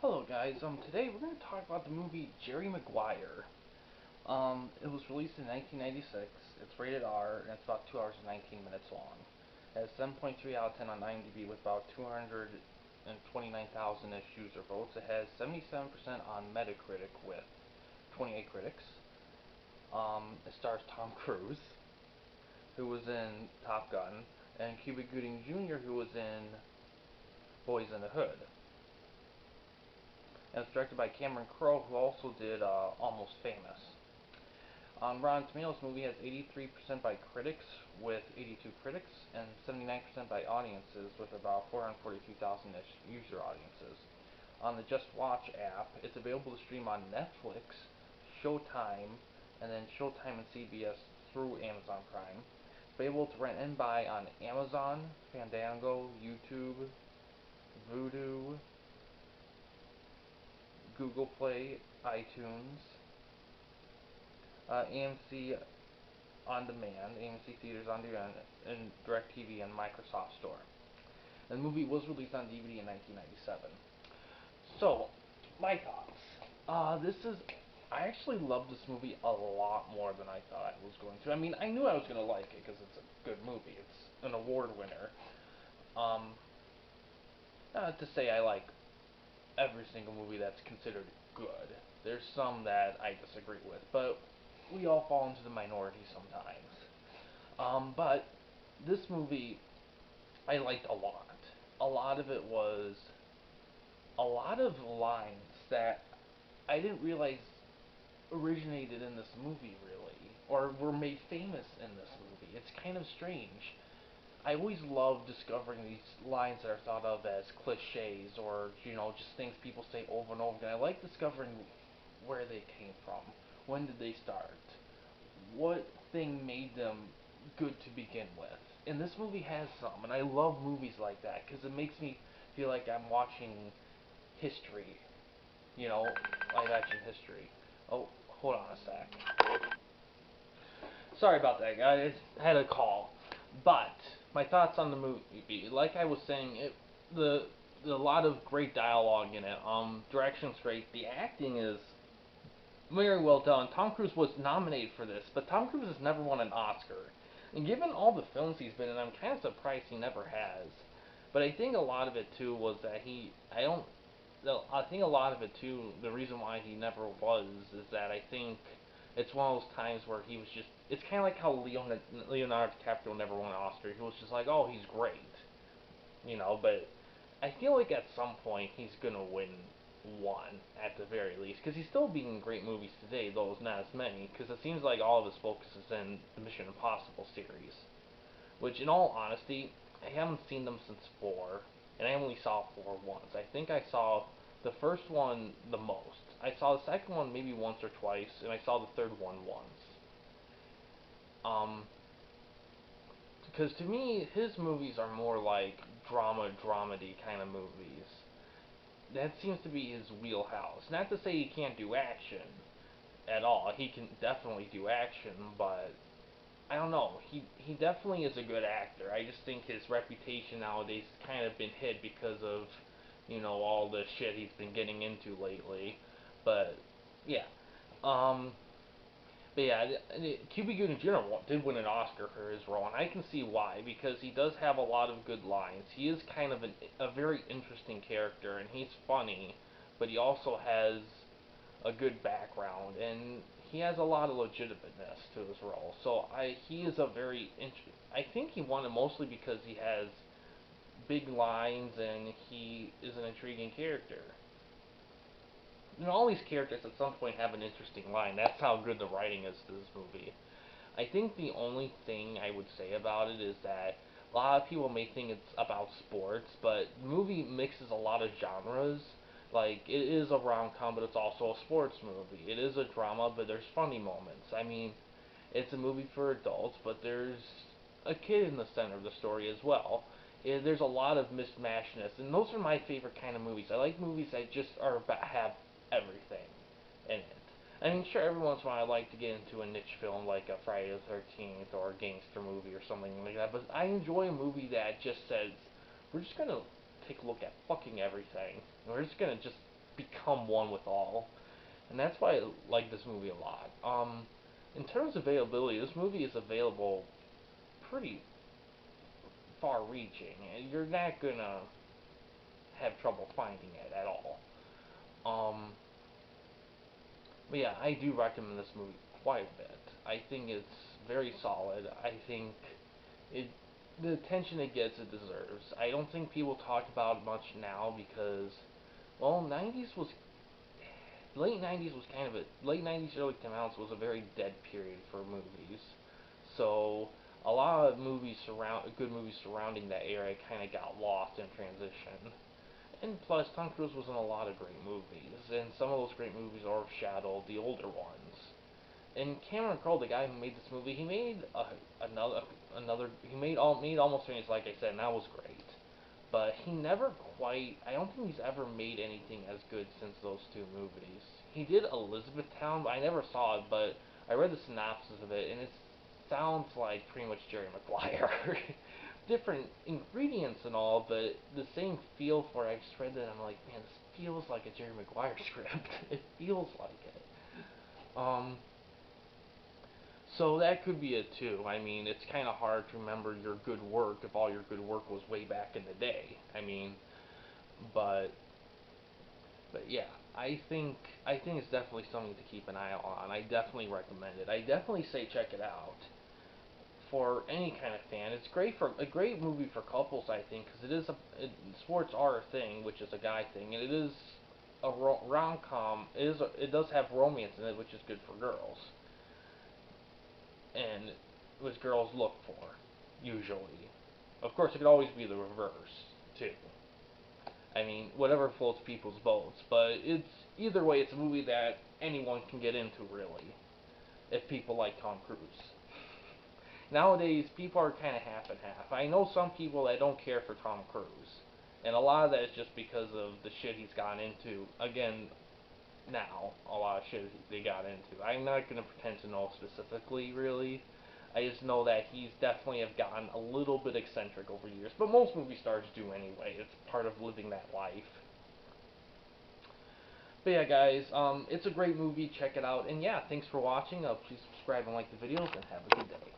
Hello guys, today we're going to talk about the movie Jerry Maguire. It was released in 1996, it's rated R, and it's about 2 hours and 19 minutes long. It has 7.3 out of 10 on IMDb with about 229,000-ish user votes. It has 77% on Metacritic with 28 critics. It stars Tom Cruise, who was in Top Gun, and Cuba Gooding Jr., who was in Boys in the Hood. And it's directed by Cameron Crowe, who also did Almost Famous. On Rotten Tomatoes, the movie has 83% by critics with 82 critics, and 79% by audiences with about 442,000-ish user audiences. On the Just Watch app, it's available to stream on Netflix, Showtime, and then Showtime and CBS through Amazon Prime. It's available to rent and buy on Amazon, Fandango, YouTube, Vudu, Google Play, iTunes, AMC On Demand, AMC Theaters On Demand, and DirecTV and Microsoft Store. And the movie was released on DVD in 1997. So, my thoughts. I actually love this movie a lot more than I thought I was going to. I mean, I knew I was going to like it because it's a good movie. It's an award winner. Um, Not to say I like every single movie that's considered good. There's some that I disagree with, but we all fall into the minority sometimes. But this movie I liked a lot. A lot of it was a lot of lines that I didn't realize originated in this movie really, or were made famous in this movie. It's kind of strange. I always love discovering these lines that are thought of as cliches or, just things people say over and over again. I like discovering where they came from. When did they start? What thing made them good to begin with? And this movie has some, and I love movies like that because it makes me feel like I'm watching history, live action history. Oh, hold on a sec. Sorry about that, guys. I had a call. But my thoughts on the movie, like I was saying, the a lot of great dialogue in it. Direction's great. The acting is very well done. Tom Cruise was nominated for this, but Tom Cruise has never won an Oscar. And given all the films he's been in, I'm kind of surprised he never has. But I think a lot of it too was that I think a lot of it too, the reason why he never was is that I think it's one of those times where he was just. It's kind of like how Leonardo DiCaprio never won an Oscar. He was just like, oh, he's great, But I feel like at some point he's gonna win one at the very least, because he's still being in great movies today, though it's not as many. Because it seems like all of his focus is in the Mission Impossible series, which, in all honesty, I haven't seen them since 4, and I only saw 4 once. I think I saw the first one the most. I saw the second one maybe once or twice, and I saw the third one once. Um, because to me, his movies are more like dramedy kind of movies. That seems to be his wheelhouse. Not to say he can't do action at all. He can definitely do action, but I don't know. He definitely is a good actor. I just think his reputation nowadays has kind of been hit because of, all the shit he's been getting into lately. But yeah. Um but yeah, Cuba Gooding Jr. did win an Oscar for his role, and I can see why, because he does have a lot of good lines. He is kind of a very interesting character, and he's funny, but he also has a good background, and he has a lot of legitimateness to his role. So he is a very I think he won it mostly because he has big lines and he is an intriguing character. All these characters at some point have an interesting line. That's how good the writing is to this movie. I think the only thing I would say about it is that a lot of people may think it's about sports, but the movie mixes a lot of genres. Like, it is a rom-com, but it's also a sports movie. It is a drama, but there's funny moments. I mean, it's a movie for adults, but there's a kid in the center of the story as well. There's a lot of mismatchedness, and those are my favorite kind of movies. I like movies that just have everything in it. I mean, sure, every once in a while I like to get into a niche film like a Friday the 13th or a gangster movie or something like that, but I enjoy a movie that just says, we're just gonna take a look at fucking everything. And we're just gonna just become one with all, and that's why I like this movie a lot. In terms of availability, this movie is available pretty far-reaching. You're not gonna have trouble finding it at all. Um, but yeah, I do recommend this movie quite a bit. I think it's very solid. I think it the attention it gets it deserves. I don't think people talk about it much now because well, 90s was late 90s was kind of a late 90s early 2000s was a very dead period for movies. So a lot of movies good movies surrounding that era kind of got lost in transition. And plus, Tom Cruise was in a lot of great movies, and some of those great movies overshadowed the older ones. And Cameron Crowe, the guy who made this movie, he made made almost finished, like I said, and that was great. But he never quite. I don't think he's ever made anything as good since those two movies. He did Elizabethtown, but I never saw it. But I read the synopsis of it, and it sounds like pretty much Jerry Maguire. Different ingredients and all, but the same feel for it. I just read that and I'm like, man, this feels like a Jerry Maguire script. It feels like it. Um, so that could be it too. I mean, it's kind of hard to remember your good work if all your good work was way back in the day. I mean, but but yeah, I think it's definitely something to keep an eye on. I definitely recommend it. I definitely say check it out for any kind of fan. It's great for a great movie for couples, I think, because sports are a thing, which is a guy thing, and it is a rom com. It does have romance in it, which is good for girls, and what girls look for usually. Of course, it could always be the reverse too. I mean, whatever floats people's boats, but it's either way, it's a movie that anyone can get into really, if people like Tom Cruise. Nowadays, people are kind of half and half. I know some people that don't care for Tom Cruise, and a lot of that is just because of the shit he's gotten into. Again, now a lot of shit they got into. I'm not gonna pretend to know specifically, really. I just know that he's definitely have gotten a little bit eccentric over years, but most movie stars do anyway. It's part of living that life. But yeah, guys, it's a great movie. Check it out, and yeah, thanks for watching. Please subscribe and like the videos, and have a good day.